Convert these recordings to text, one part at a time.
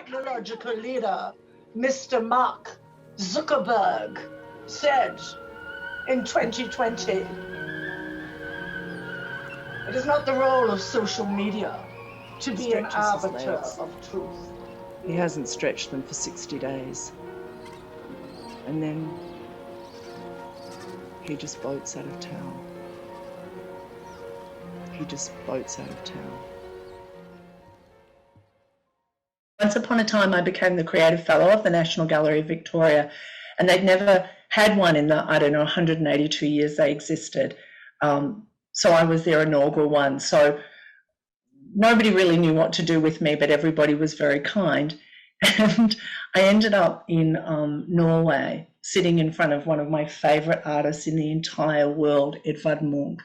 technological leader, Mr. Mark Zuckerberg, said in 2020, it is not the role of social media to be an arbiter of truth. He hasn't stretched them for 60 days. And then he just boats out of town. He just boats out of town. Once upon a time, I became the Creative Fellow of the National Gallery of Victoria, and they'd never had one in the, 182 years they existed. So I was their inaugural one. So nobody really knew what to do with me, but everybody was very kind. And I ended up in Norway, sitting in front of one of my favourite artists in the entire world, Edvard Munch.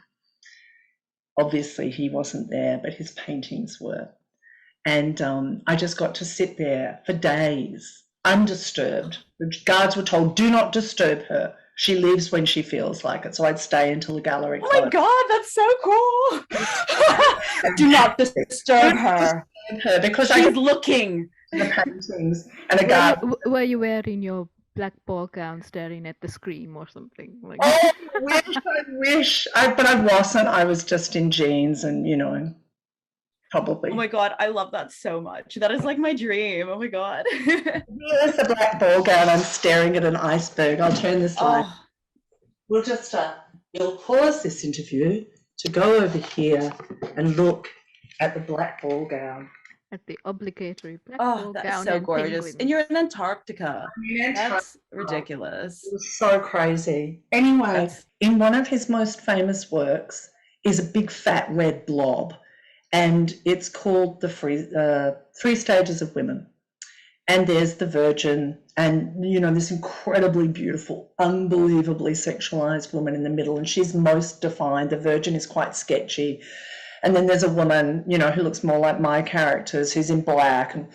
Obviously, he wasn't there, but his paintings were. And I just got to sit there for days, undisturbed. The guards were told, do not disturb her. She leaves when she feels like it. So I'd stay until the gallery closed. Oh my God, that's so cool. Do not disturb her. Because she's looking. The paintings. And a guard. Were you wearing your black ball gown staring at the screen or something? Like... Oh, I wish. But I wasn't. I was just in jeans and, probably. Oh my God, I love that so much. That is like my dream. Oh my God. Here's the black ball gown. I'm staring at an iceberg. I'll turn this light. We'll just, you'll pause this interview to go over here and look at the black ball gown. At the obligatory black ball that's gown. So gorgeous. Penguin. And you're in Antarctica. That's ridiculous. It was so crazy. Anyway, in one of his most famous works is a big fat red blob. And it's called the Three Stages of Women. And there's the Virgin and, this incredibly beautiful, unbelievably sexualized woman in the middle. And she's most defined. The Virgin is quite sketchy. And then there's a woman, who looks more like my characters, who's in black and,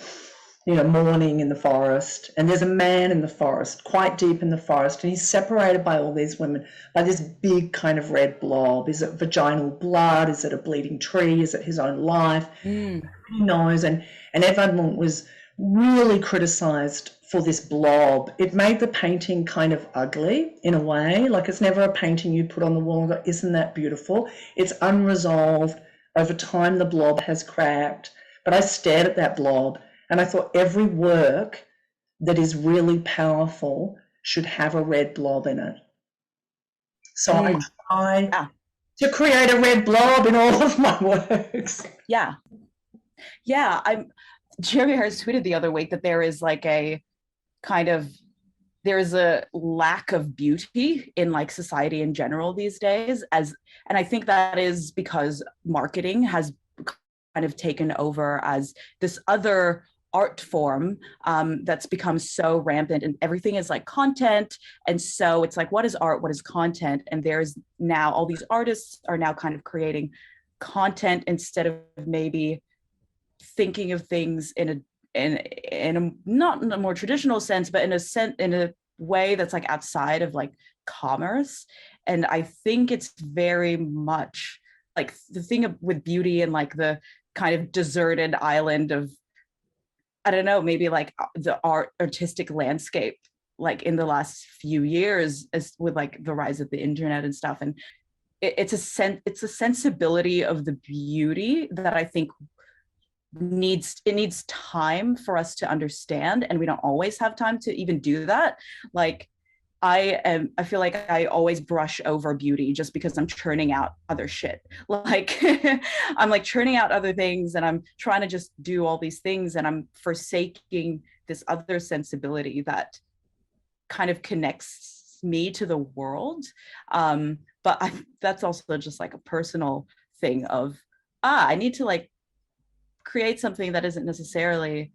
mourning in the forest. And there's a man in the forest, quite deep in the forest. And he's separated by all these women by this big kind of red blob. Is it vaginal blood? Is it a bleeding tree? Is it his own life? Who knows? And Edvard Munch was really criticised for this blob. It made the painting kind of ugly in a way. Like it's never a painting you put on the wall and go, isn't that beautiful? It's unresolved. Over time, the blob has cracked. But I stared at that blob and I thought every work that is really powerful should have a red blob in it. So I try to create a red blob in all of my works. Yeah. Jeremy Harris tweeted the other week that there is like there's a lack of beauty in like society in general these days, and I think that is because marketing has kind of taken over as this other art form that's become so rampant, and everything is like content. And so it's like, what is art? What is content? And there's now all these artists are now kind of creating content instead of maybe thinking of things in a not in a more traditional sense, but in a way that's like outside of like commerce. And I think it's very much like the thing with beauty and like the kind of deserted island of, I don't know, maybe like the artistic landscape, like in the last few years, as with like the rise of the internet and stuff. And it's a sensibility of the beauty that I think needs time for us to understand, and we don't always have time to even do that. Like I feel like I always brush over beauty just because I'm churning out other shit. Like I'm like churning out other things and I'm trying to just do all these things, and I'm forsaking this other sensibility that kind of connects me to the world. But that's also just like a personal thing of, I need to like create something that isn't necessarily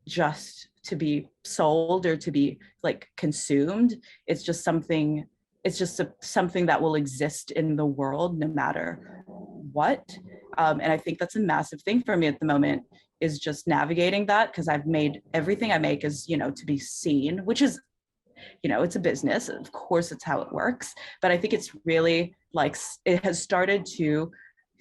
just to be sold or to be like consumed. It's just something that will exist in the world no matter what. And I think that's a massive thing for me at the moment, is just navigating that, because I've made everything I make is, to be seen, which is, it's a business. Of course, it's how it works. But I think it's really like, it has started to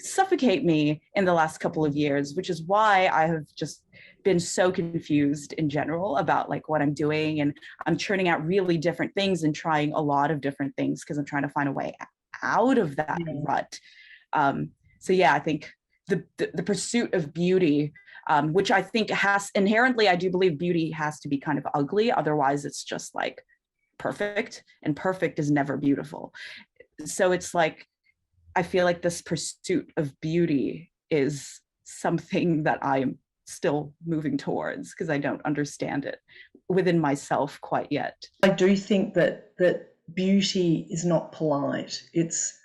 suffocate me in the last couple of years, which is why I have just been so confused in general about like what I'm doing, and I'm churning out really different things and trying a lot of different things because I'm trying to find a way out of that rut. So yeah, I think the pursuit of beauty, which I think has inherently, I do believe beauty has to be kind of ugly, otherwise it's just like perfect, and perfect is never beautiful. So it's like, I feel like this pursuit of beauty is something that I'm still moving towards because I don't understand it within myself quite yet. I do think that beauty is not polite. It's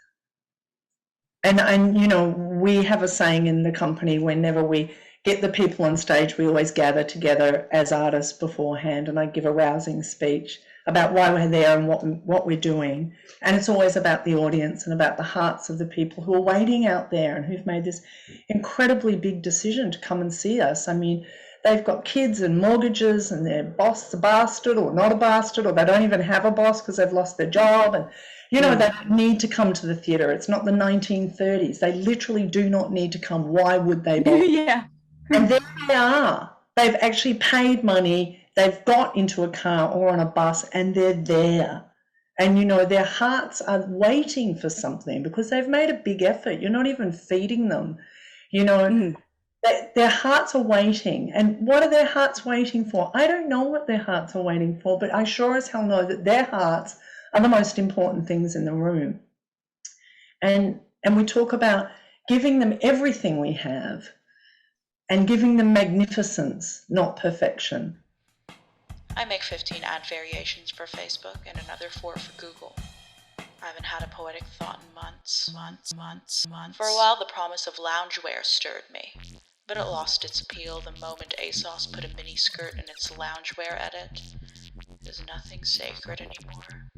and you know, we have a saying in the company, whenever we get the people on stage, we always gather together as artists beforehand, and I give a rousing speech about why we're there and what we're doing. And it's always about the audience and about the hearts of the people who are waiting out there and who've made this incredibly big decision to come and see us. I mean, they've got kids and mortgages, and their boss is a bastard or not a bastard, or they don't even have a boss because they've lost their job. And, you know, they need to come to the theatre. It's not the 1930s. They literally do not need to come. Why would they bother? Yeah. And there they are. They've actually paid money. They've got into a car or on a bus, and they're there. And, you know, their hearts are waiting for something because they've made a big effort. You're not even feeding them, you know. Their hearts are waiting. And what are their hearts waiting for? I don't know what their hearts are waiting for, but I sure as hell know that their hearts are the most important things in the room. And we talk about giving them everything we have and giving them magnificence, not perfection. I make 15 ad variations for Facebook and another 4 for Google. I haven't had a poetic thought in months. For a while, the promise of loungewear stirred me, but it lost its appeal the moment ASOS put a mini skirt in its loungewear edit. There's nothing sacred anymore.